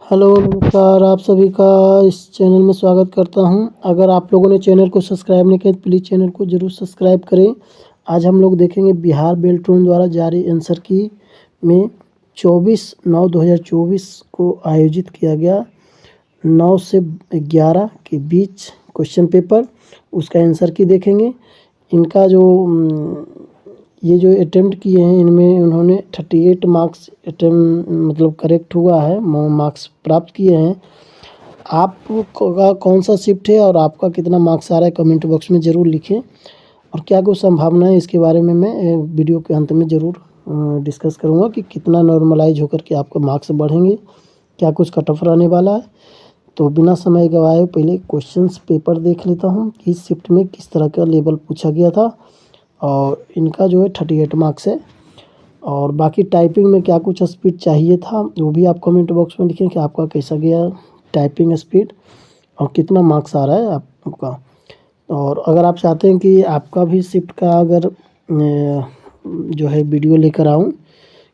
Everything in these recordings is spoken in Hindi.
हेलो नमस्कार, आप सभी का इस चैनल में स्वागत करता हूं। अगर आप लोगों ने चैनल को सब्सक्राइब नहीं किया तो प्लीज़ चैनल को ज़रूर सब्सक्राइब करें। आज हम लोग देखेंगे बिहार बेल्ट्रोन द्वारा जारी आंसर की में 24/9/2024 को आयोजित किया गया 9 से 11 के बीच क्वेश्चन पेपर, उसका आंसर की देखेंगे। इनका जो ये जो अटेम्प्ट किए हैं इनमें उन्होंने 38 मार्क्स मतलब करेक्ट हुआ है, मार्क्स प्राप्त किए हैं। आपका कौन सा शिफ्ट है और आपका कितना मार्क्स आ रहा है कमेंट बॉक्स में ज़रूर लिखें। और क्या कुछ संभावना है इसके बारे में मैं वीडियो के अंत में ज़रूर डिस्कस करूँगा कि कितना नॉर्मलाइज होकर के आपका मार्क्स बढ़ेंगे, क्या कुछ कट ऑफ रहने वाला है। तो बिना समय गवाए पहले क्वेश्चंस पेपर देख लेता हूँ कि इस शिफ्ट में किस तरह का लेवल पूछा गया था। और इनका जो है 38 मार्क्स है। और बाकी टाइपिंग में क्या कुछ स्पीड चाहिए था वो भी आप कमेंट बॉक्स में लिखें कि आपका कैसा गया टाइपिंग स्पीड और कितना मार्क्स आ रहा है आपका। और अगर आप चाहते हैं कि आपका भी शिफ्ट का अगर जो है वीडियो लेकर आऊँ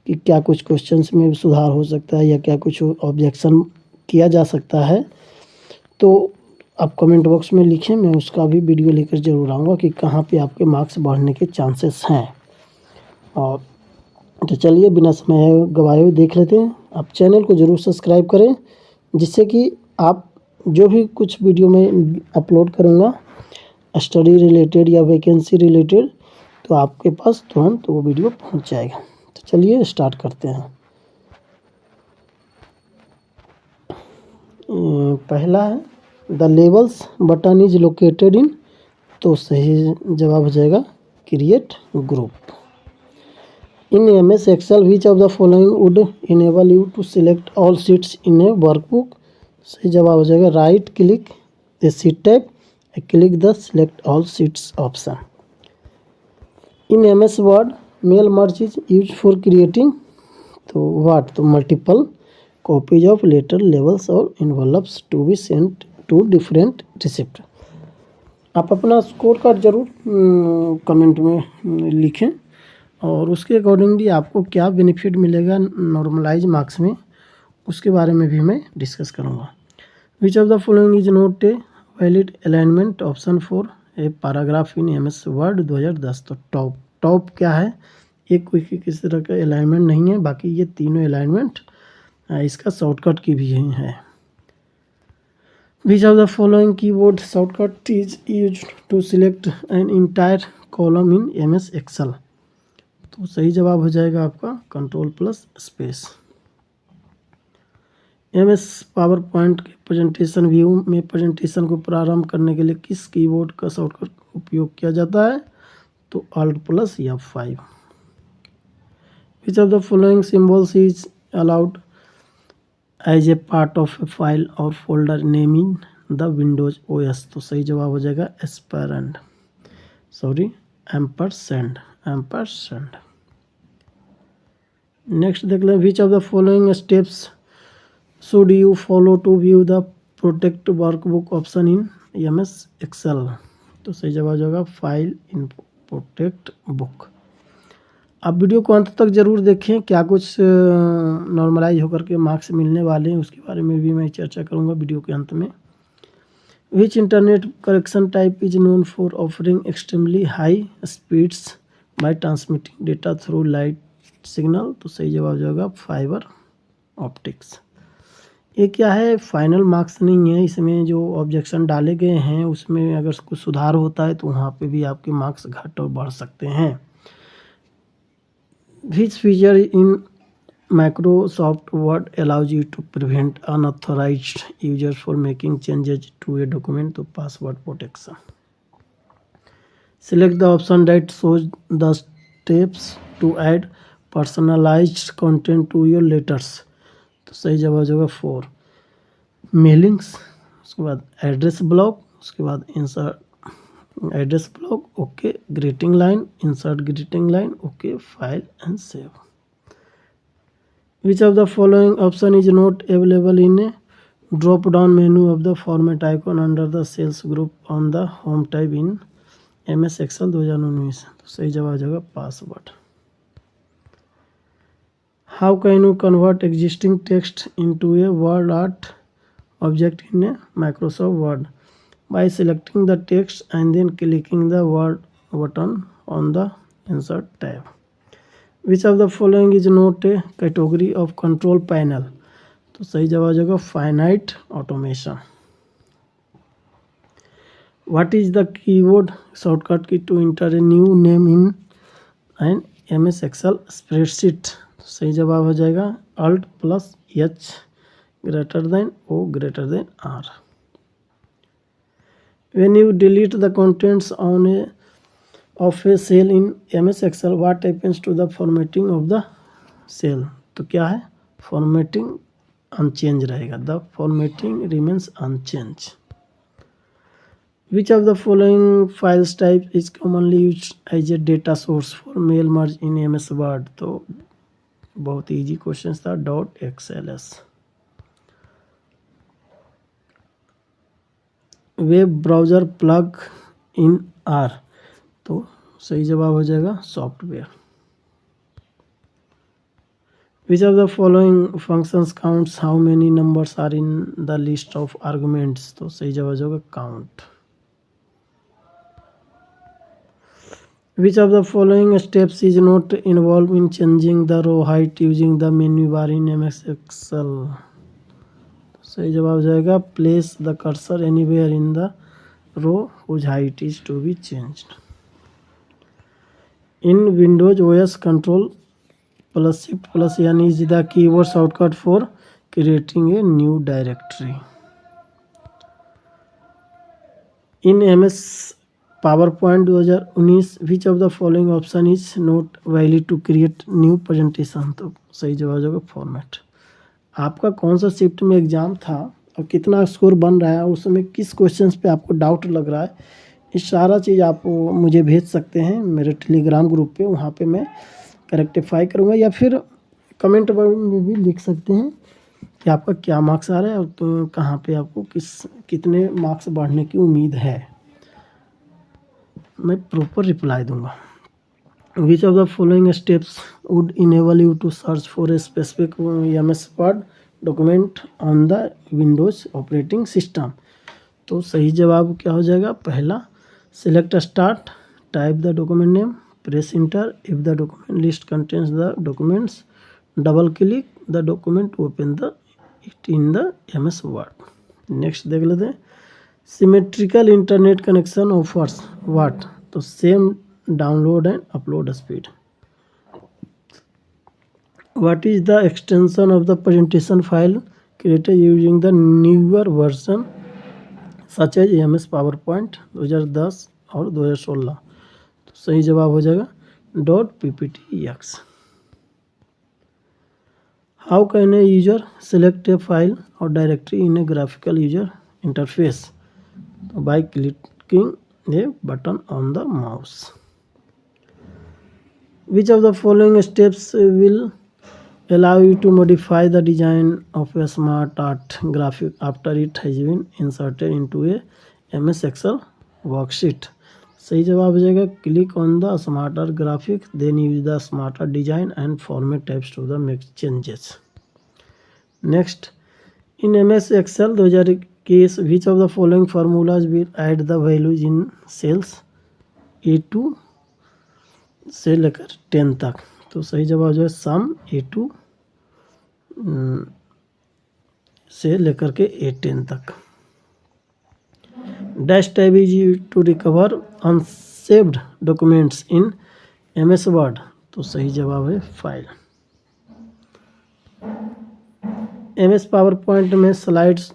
कि क्या कुछ क्वेश्चंस में सुधार हो सकता है या क्या कुछ ऑब्जेक्शन किया जा सकता है, तो आप कमेंट बॉक्स में लिखें, मैं उसका भी वीडियो लेकर ज़रूर आऊँगा कि कहाँ पे आपके मार्क्स बढ़ने के चांसेस हैं। और तो चलिए बिना समय गवाए हुए देख लेते हैं। आप चैनल को ज़रूर सब्सक्राइब करें जिससे कि आप जो भी कुछ वीडियो में अपलोड करूँगा स्टडी रिलेटेड या वैकेंसी रिलेटेड, तो आपके पास तुरंत वो वीडियो पहुँच जाएगा। तो चलिए स्टार्ट करते हैं। पहला है the levels button is located in, तो सही जवाब हो जाएगा create group. In MS Excel which of the following would enable you to select all sheets in a workbook? सही जवाब हो जाएगा right click the sheet type, click the select all sheets option. In MS Word mail merge is use for creating, तो व्हाट, तो multiple copies of letter levels और involves to be sent to different receipt. आप अपना स्कोर कार्ड जरूर कमेंट में लिखें और उसके अकॉर्डिंगली आपको क्या बेनिफिट मिलेगा नॉर्मलाइज मार्क्स में, उसके बारे में भी मैं डिस्कस करूँगा। विच of the following is not a valid alignment, option 4 a paragraph in MS Word 2010। तो टॉप क्या है, एक कोई किसी तरह का अलाइनमेंट नहीं है, बाकी ये तीनों अलाइनमेंट इसका शॉर्टकट की भी है। Which of the following keyboard shortcut is used to select an entire column in MS Excel, तो सही जवाब हो जाएगा आपका Ctrl+स्पेस। MS पावर पॉइंट के प्रेजेंटेशन व्यू में प्रेजेंटेशन को प्रारंभ करने के लिए किस कीबोर्ड का शॉर्टकट उपयोग किया जाता है, तो Alt+F5। Which of the following symbols is allowed as a part of a file और folder name in the Windows OS, तो सही जवाब हो जाएगा एम्परसेंड। नेक्स्ट देख लें, which of the following steps should you follow to view the protect workbook option in MS Excel, तो सही जवाब जाएगा फाइल इन प्रोटेक्ट बुक। आप वीडियो को अंत तक जरूर देखें, क्या कुछ नॉर्मलाइज होकर के मार्क्स मिलने वाले हैं उसके बारे में भी मैं चर्चा करूंगा वीडियो के अंत में। Which internet connection type is known for offering extremely high speeds by transmitting data through light signal, तो सही जवाब जाएगा फाइबर ऑप्टिक्स। ये क्या है, फाइनल मार्क्स नहीं है, इसमें जो ऑब्जेक्शन डाले गए हैं उसमें अगर कुछ सुधार होता है तो वहाँ पे भी आपके मार्क्स घट और बढ़ सकते हैं। Which feature in Microsoft Word allows you to prevent unauthorized users for making changes to a document, to password protection? Select the option that shows the steps to add personalized content to your letters, तो सही जवाब होगा 4 मेलिंग्स। उसके बाद एड्रेस ब्लॉक, उसके बाद insert address block, okay greeting line, insert greeting line, okay file and save. Which of the following option is not available in a drop down menu of the format icon under the cells group on the home type in MS Excel 2019, तो सही जवाब हो जाएगा password. How can you convert existing text into a WordArt object in a Microsoft Word? By selecting the text and then clicking the word button on the insert tab. Which of the following is not a category of control panel? तो सही जवाब हो जाएगा finite automation. What is the keyboard shortcut key to enter a new name in an MS Excel spreadsheet? तो सही जवाब हो जाएगा Alt + H greater than O greater than R. When you delete the contents of a cell in MS Excel, what happens to the formatting of the cell? तो क्या है? Formatting unchanged रहेगा. The formatting remains unchanged. Which of the following files type is commonly used as a data source for mail merge in MS Word? तो बहुत इजी क्वेश्चन था. .xls. Web browser plug in are? तो सही जवाब हो जाएगा software. Which of the following functions counts how many numbers are in the list of arguments? तो सही जवाब हो जाएगा count. Which of the following steps is not involved in changing the row height using the menu bar in MS Excel? सही जवाब हो जाएगा place the cursor anywhere in the row whose height is to be changed. In Windows OS, Control + Shift + N is the keyboard shortcut for creating a new directory. In MS PowerPoint 2019, which of the following option is not valid to create new presentation? तो सही जवाब हो जाएगा फॉर्मेट. आपका कौन सा शिफ्ट में एग्ज़ाम था और कितना स्कोर बन रहा है, उस समय किस क्वेश्चंस पे आपको डाउट लग रहा है, इस सारा चीज़ आप मुझे भेज सकते हैं मेरे टेलीग्राम ग्रुप पे. वहाँ पे मैं करेक्टिफाई करूँगा, या फिर कमेंट में भी लिख सकते हैं कि आपका क्या मार्क्स आ रहा है और तो कहाँ पे आपको कितने मार्क्स बढ़ने की उम्मीद है. मैं प्रॉपर रिप्लाई दूंगा. Which of the following steps would enable you to search for a specific MS Word document on the Windows operating system? तो सही जवाब क्या हो जाएगा? पहला, select start, type the document name, press enter. If the document list contains the documents, double click the document, open the it in the MS Word. Next देख लेते हैं. Symmetrical internet connection offers what? तो same download and upload speed. What is the extension of the presentation file created using the newer version such as MS PowerPoint 2010 और 2016? तो सही जवाब हो जाएगा .pptx. How can a user select a file और directory in a graphical user interface? by clicking a button on the mouse. Which of the following steps will allow you to modify the design of a smart art graphic after it has been inserted into a MS Excel worksheet? सही जवाब हो जाएगा click on the smart art graphic, then use the smart art design and format tabs to the make changes. Next, in MS Excel 2021 case, which of the following formulas will add the values in cells A2 से लेकर 10 तक? तो सही जवाब जो है सम A2 से लेकर के A10 तक. Dash tab is used to recover unsaved documents in MS Word? तो सही जवाब है फाइल. MS PowerPoint में स्लाइड्स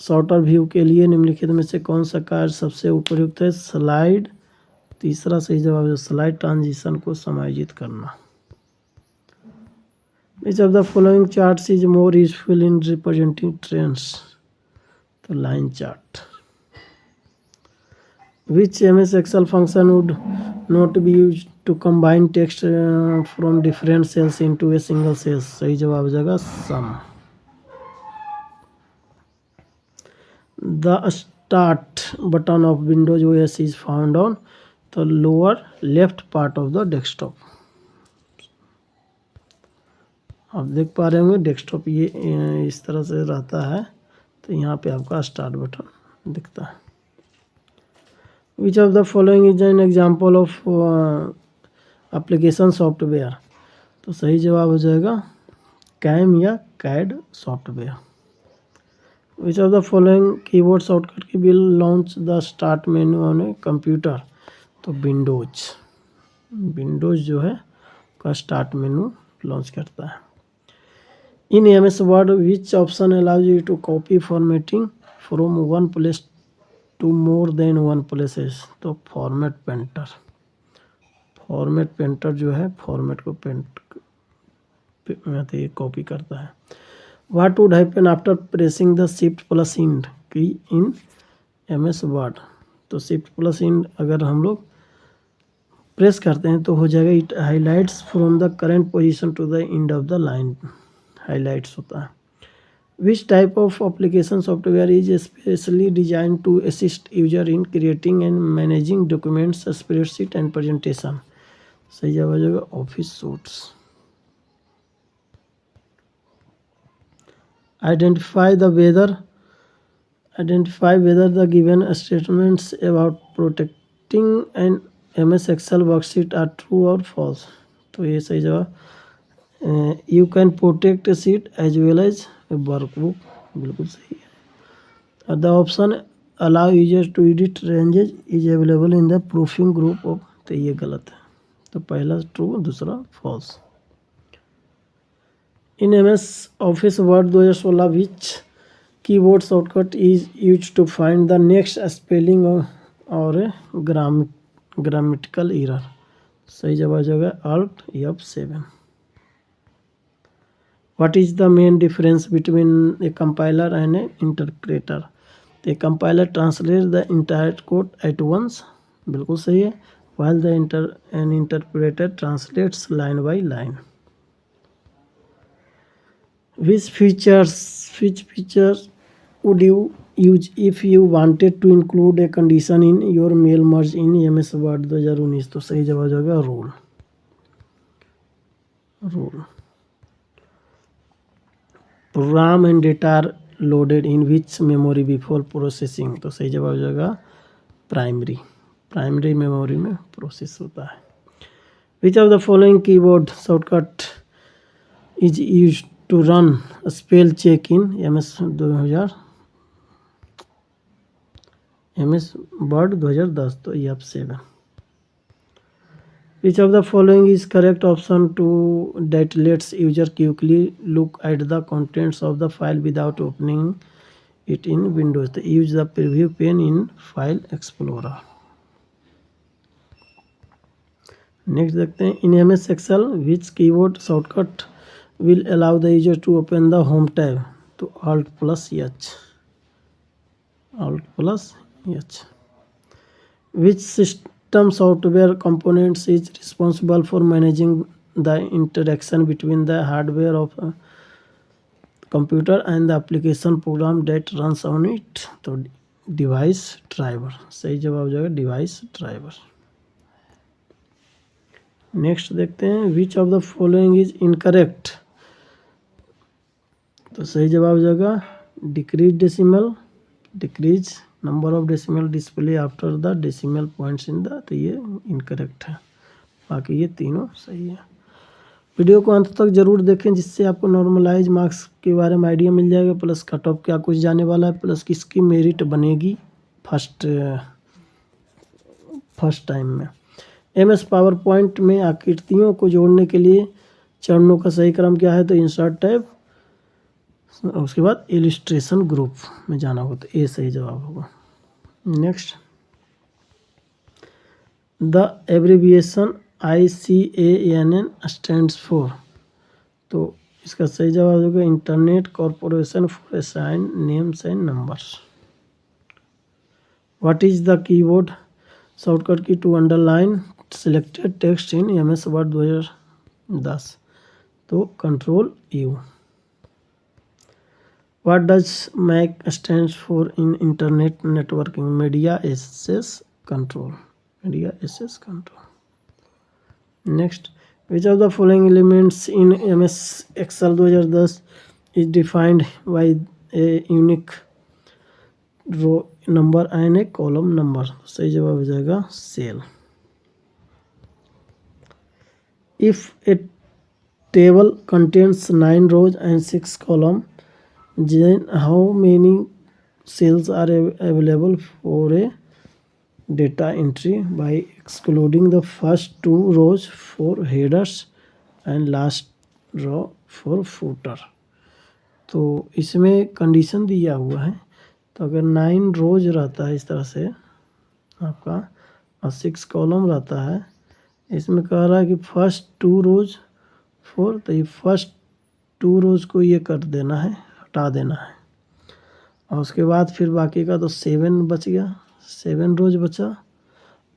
शॉर्टर व्यू के लिए निम्नलिखित में से कौन सा कार्य सबसे उपयुक्त है? स्लाइड. तीसरा सही जवाब है स्लाइड ट्रांजिशन को समायोजित करना. Which of the following charts is more useful in representing trends? तो line chart. Which MS Excel function would not be used to combine text from different cells into a single cell? सही जवाब हो जाएगा सम. The start button of Windows OS is found on the lower left part of the desktop. आप देख पा रहे होंगे डेस्कटॉप ये इस तरह से रहता है। तो यहाँ पे आपका स्टार्ट बटन दिखता है। Which of the following is an example of application software. तो सही जवाब हो जाएगा कैम या CAD software. Which of the following keyboard shortcut key will launch the start menu on a computer. तो विंडोज जो है का स्टार्ट मेन्यू लॉन्च करता है। In MS Word which option allows you to copy formatting from one place to more than one places. तो फॉर्मेट पेंटर जो है फॉर्मेट को कॉपी करता है। What would happen after pressing the Shift+Ind की इन MS वर्ड। तो Shift+Ind अगर हम लोग प्रेस करते हैं तो हो जाएगा it highlights from the current position to the end of the line. Highlights होता है। Which type of application software is specially designed to assist user in creating and managing documents, spreadsheet and presentation. सही जवाब हो जाएगा office suites. Identify whether the given statements about protecting an MS Excel worksheet are true or false। तो ये सही जवाब you can protect a sheet as well as a workbook, बिल्कुल सही है। The option allow user to edit ranges is available in the proofing group of. तो ये गलत है। तो पहला ट्रू दूसरा false. In MS Office Word 2016 which keyboard shortcut is use to find the next spelling और ग्रामेटिकल एरर। सही जवाब जाएगा Alt F7। What is the main difference between A compiler and a interpreter. तो a compiler translate the entire code at once, बिल्कुल सही है, while the interpreter translates line by line। Which features would you use if you wanted to include a condition in your mail merge in MS Word 2019। तो सही जवाब होगा rule. Program and data are loaded in which memory before processing. तो सही जवाब हो जाएगा प्राइमरी मेमोरी में प्रोसेस होता है। Which of the following keyboard shortcut is use to run spell check in MS Word 2010। तो F7। Which of the following is correct option to that lets user quickly look at the contents of the file without opening it in Windows. तो use the preview pane in file explorer. Next देखते हैं in MS Excel which keyboard shortcut will allow the user to open the home tab. तो Alt+H। Which system software components is responsible for managing the interaction between the hardware of computer and the application program that runs on it. तो डिवाइस ड्राइवर। सही जवाब हो जाएगा डिवाइस ड्राइवर। नेक्स्ट देखते हैं which of the following is incorrect. तो सही जवाब हो जाएगा decrease number of decimal display after the decimal points in the. तो ये इनकरेक्ट है, बाकी ये तीनों सही है। वीडियो को अंत तक जरूर देखें जिससे आपको नॉर्मलाइज मार्क्स के बारे में आइडिया मिल जाएगा, प्लस कट ऑफ क्या कुछ जाने वाला है, प्लस किसकी मेरिट बनेगी फर्स्ट टाइम में। MS पावर पॉइंट में आकृतियों को जोड़ने के लिए चरणों का सही क्रम क्या है। तो इंसर्ट टैब, उसके बाद इलिस्ट्रेशन ग्रुप में जाना होगा। तो ए सही जवाब होगा। Next the abbreviation ICANN stands for. तो इसका सही जवाब होगा internet corporation for assign names and numbers. What is the keyboard shortcut key to underline selected text in MS Word 2010। तो Ctrl+U। What does MAC stands for in internet networking? Media Access Control। Next, which of the following elements in MS Excel 2010 is defined by a unique row number and a column number. सही जवाब हो जाएगा cell. If a table contains 9 rows and 6 columns, then how many cells are available for a data entry by excluding the first 2 rows for headers and last row for footer। तो इसमें कंडीशन दिया हुआ है, तो अगर 9 रोज रहता है इस तरह से आपका और 6 कॉलम रहता है, इसमें कह रहा है कि फर्स्ट 2 रोज 4, तो ये फर्स्ट 2 रोज को ये कर देना है, हटा देना है, और उसके बाद फिर बाकी का तो 7 बच गया, 7 रोज बचा,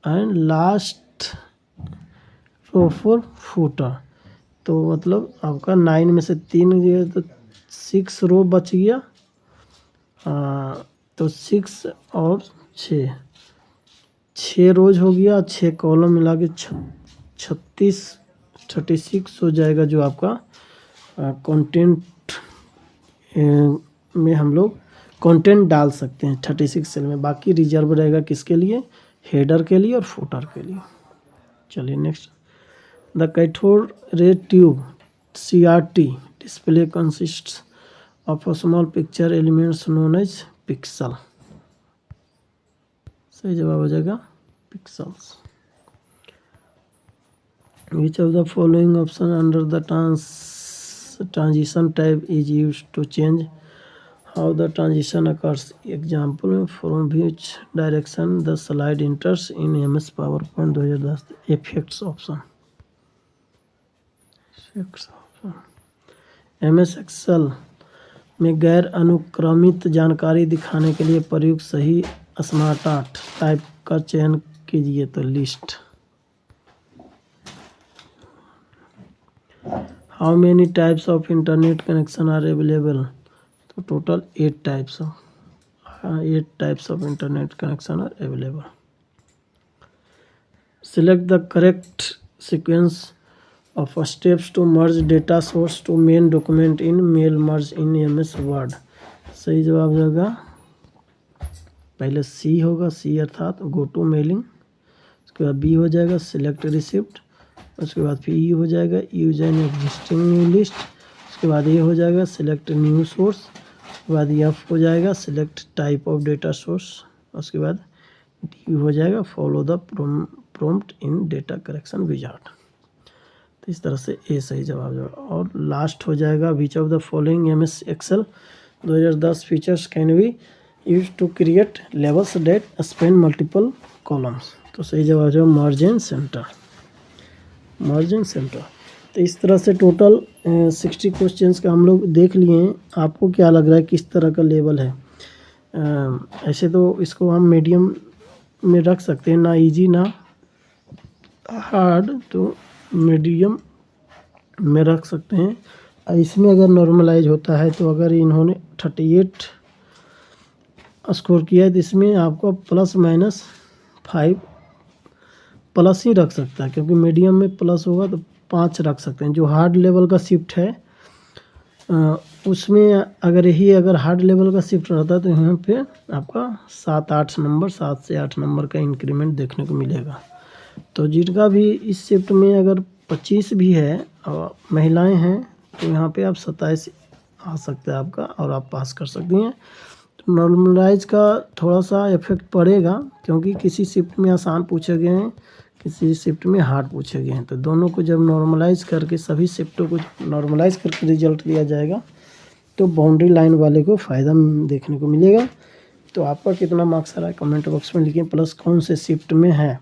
and last row for footer. तो मतलब आपका 9 में से 3 गया तो 6 रो बच गया, तो 6 और 6 रोज हो गया, 6 कॉलम मिला के 36 हो जाएगा, जो आपका कंटेंट में हम लोग कंटेंट डाल सकते हैं 36 सेल में। बाकी रिजर्व रहेगा किसके लिए? हेडर के लिए और फुटर के लिए। चलिए next, the cathode ray tube CRT display consists of a small picture elements known as pixel. सही जवाब हो जाएगा pixels. Which of the following option under the transition tab is used to change how the transition occurs? Example, from which direction the slide enters in MS PowerPoint 2010। effects option। MS Excel में गैर अनुक्रमित जानकारी दिखाने के लिए प्रयुक्त सही स्मार्ट टाइप का चयन कीजिए, तो list. How many types of internet connection are available? तो total 8 types of internet connection are available. Select the correct sequence of steps to merge data source to main document in mail merge in MS Word. सही जवाब होगा पहले C होगा, C अर्थात गो टू मेलिंग, उसके बाद B हो जाएगा सिलेक्ट रिसिप्ट, उसके बाद फिर E हो जाएगा use an existing new list, उसके बाद A हो जाएगा सिलेक्ट न्यू सोर्स, उसके बाद F हो जाएगा select type of data source, उसके बाद D हो जाएगा follow the prompt in data correction wizard. तो इस तरह से ए सही जवाब होगा। और लास्ट हो जाएगा which of the following MS Excel 2010 features can be use to create levels that span multiple columns. तो सही जवाब है मार्जिन सेंटर। तो इस तरह से टोटल 60 क्वेश्चंस का हम लोग देख लिए हैं। आपको क्या लग रहा है किस तरह का लेवल है? ऐसे तो इसको हम मीडियम में रख सकते हैं, ना इजी ना हार्ड, तो मीडियम में रख सकते हैं। इसमें अगर नॉर्मलाइज होता है तो अगर इन्होंने 38 स्कोर किया है तो इसमें आपको ±5 प्लस ही रख सकता है, क्योंकि मीडियम में प्लस होगा तो 5 रख सकते हैं। जो हार्ड लेवल का शिफ्ट है उसमें अगर हार्ड लेवल का शिफ्ट रहता है तो यहाँ पे आपका 7 से 8 नंबर का इंक्रीमेंट देखने को मिलेगा। तो जिनका भी इस शिफ्ट में अगर 25 भी है और महिलाएं हैं तो यहाँ पे आप 27 आ सकता है आपका, और आप पास कर सकती हैं। तो नॉर्मलाइज का थोड़ा सा इफेक्ट पड़ेगा, क्योंकि किसी शिफ्ट में आसान पूछे गए हैं, किसी शिफ्ट में हार्ड पूछे गए हैं। तो दोनों को जब नॉर्मलाइज करके सभी शिफ्टों को नॉर्मलाइज करके रिजल्ट दिया जाएगा तो बाउंड्री लाइन वाले को फ़ायदा देखने को मिलेगा। तो आपका कितना मार्क्स आ रहा है कमेंट बॉक्स में लिखिए, प्लस कौन से शिफ्ट में है।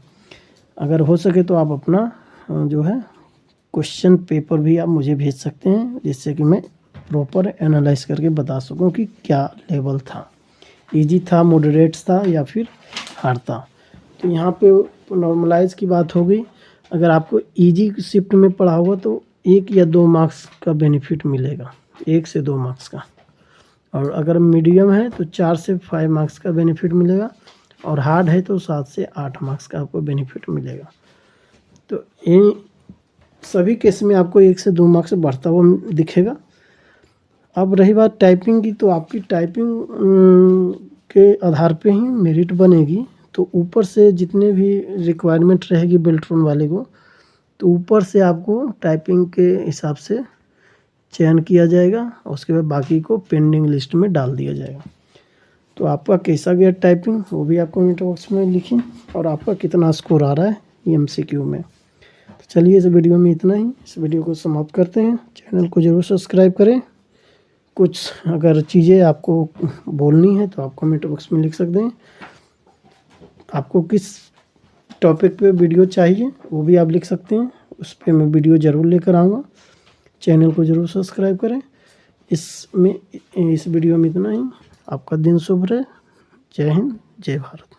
अगर हो सके तो आप अपना जो है क्वेश्चन पेपर भी आप मुझे भेज सकते हैं, जिससे कि मैं प्रॉपर एनालाइज करके बता सकूं कि क्या लेवल था, इजी था, मॉडरेट था या फिर हार्ड था। तो यहाँ पे नॉर्मलाइज की बात हो गई। अगर आपको इजी शिफ्ट में पढ़ा होगा तो 1 या 2 मार्क्स का बेनिफिट मिलेगा, 1 से 2 मार्क्स का। और अगर मीडियम है तो 4 से 5 मार्क्स का बेनिफिट मिलेगा, और हार्ड है तो 7 से 8 मार्क्स का आपको बेनिफिट मिलेगा। तो इन सभी केस में आपको 1 से 2 मार्क्स बढ़ता हुआ दिखेगा। अब रही बात टाइपिंग की, तो आपकी टाइपिंग के आधार पे ही मेरिट बनेगी। तो ऊपर से जितने भी रिक्वायरमेंट रहेगी बेल्ट्रॉन वाले को, तो ऊपर से आपको टाइपिंग के हिसाब से चयन किया जाएगा और उसके बाद बाकी को पेंडिंग लिस्ट में डाल दिया जाएगा। तो आपका कैसा गया टाइपिंग वो भी आप कमेंट बॉक्स में लिखें, और आपका कितना स्कोर आ रहा है MCQ में। तो चलिए इस वीडियो में इतना ही, इस वीडियो को समाप्त करते हैं। चैनल को ज़रूर सब्सक्राइब करें। कुछ अगर चीज़ें आपको बोलनी है तो आप कमेंट बॉक्स में लिख सकते हैं। आपको किस टॉपिक पे वीडियो चाहिए वो भी आप लिख सकते हैं, उस पर मैं वीडियो ज़रूर लेकर आऊँगा। चैनल को ज़रूर सब्सक्राइब करें। इस वीडियो में इतना ही। आपका दिन शुभ रहे। जय हिंद, जय भारत।